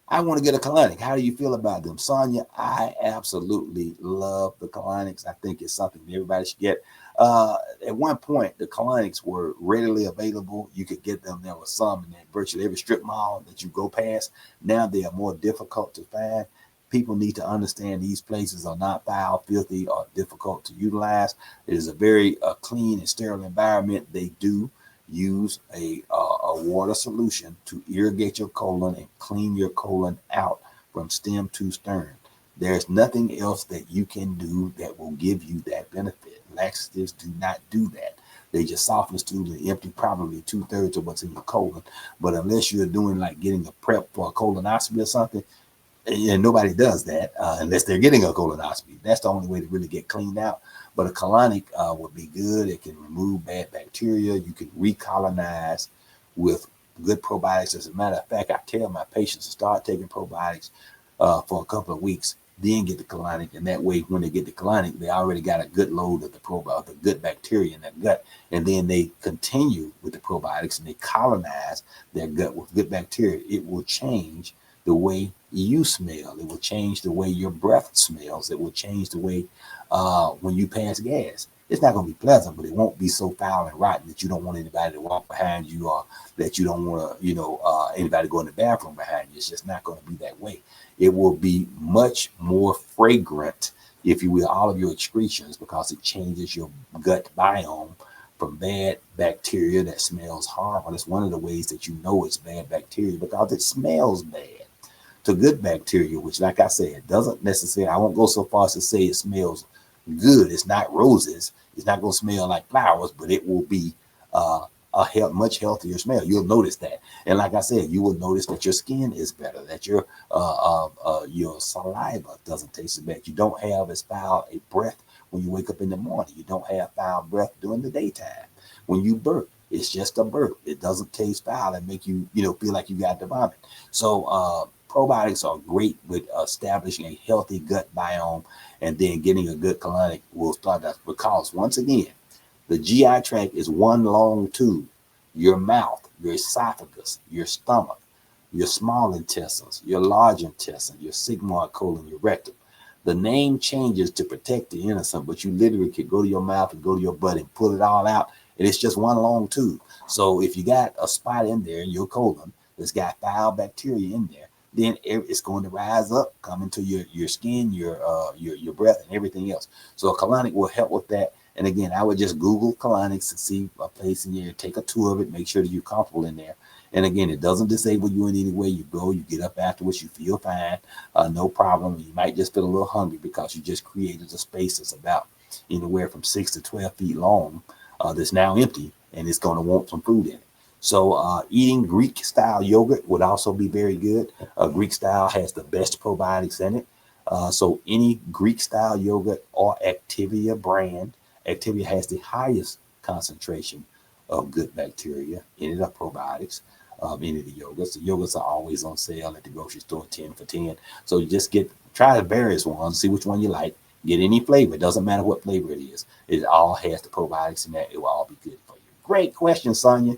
I want to get a colonic. How do you feel about them? Sonia, I absolutely love the colonics. I think it's something everybody should get. At one point, the colonics were readily available. You could get them. There was some in virtually every strip mall that you go past. Now they are more difficult to find. People need to understand these places are not foul, filthy, or difficult to utilize. It is a very clean and sterile environment. They do use a water solution to irrigate your colon and clean your colon out from stem to stern. There's nothing else that you can do that will give you that benefit. Laxatives do not do that. They just soften the stool and empty probably 2/3 of what's in your colon. But unless you're doing like getting a prep for a colonoscopy or something, and nobody does that unless they're getting a colonoscopy. That's the only way to really get cleaned out. But a colonic would be good. It can remove bad bacteria. You can recolonize with good probiotics. As a matter of fact, I tell my patients to start taking probiotics for a couple of weeks, then get the colonic. And that way, when they get the colonic, they already got a good load of the probiotic, the good bacteria in their gut. And then they continue with the probiotics and they colonize their gut with good bacteria. It will change the way you smell. It will change the way your breath smells. It will change the way when you pass gas. It's not going to be pleasant, but it won't be so foul and rotten that you don't want anybody to walk behind you, or that you don't want to, anybody to go in the bathroom behind you. It's just not going to be that way. It will be much more fragrant, if you will, all of your excretions, because it changes your gut biome from bad bacteria that smells horrible. That's one of the ways that you know it's bad bacteria, because it smells bad, to good bacteria, which, like I said, doesn't necessarily, I won't go so far as to say it smells good. It's not roses. It's not going to smell like flowers, but it will be much healthier smell. You'll notice that. And like I said, you will notice that your skin is better, that your saliva doesn't taste so bad. You don't have as foul a breath when you wake up in the morning. You don't have foul breath during the daytime. When you burp, it's just a burp. It doesn't taste foul and make you, feel like you got to vomit. So probiotics are great with establishing a healthy gut biome, and then getting a good colonic will start that, because once again, the GI tract is one long tube. Your mouth, your esophagus, your stomach, your small intestines, your large intestine, your sigmoid colon, your rectum. The name changes to protect the innocent, but you literally could go to your mouth and go to your butt and pull it all out, and it's just one long tube. So if you got a spot in there in your colon that's got foul bacteria in there, then it's going to rise up, come into your skin, your breath, and everything else. So a colonic will help with that. And again, I would just Google colonics to see a place in there, take a tour of it, make sure that you're comfortable in there. And again, it doesn't disable you in any way. You go, you get up afterwards, you feel fine, no problem. You might just feel a little hungry because you just created a space that's about anywhere from 6 to 12 feet long, that's now empty, and it's going to want some food in it. So eating Greek style yogurt would also be very good. Greek style has the best probiotics in it. So any Greek style yogurt or Activia brand, Activia has the highest concentration of good bacteria in it, of probiotics, any of the yogurts. The yogurts are always on sale at the grocery store, 10 for 10. So you just try the various ones, see which one you like, get any flavor. It doesn't matter what flavor it is. It all has the probiotics in that. It will all be good for you. Great question, Sonia.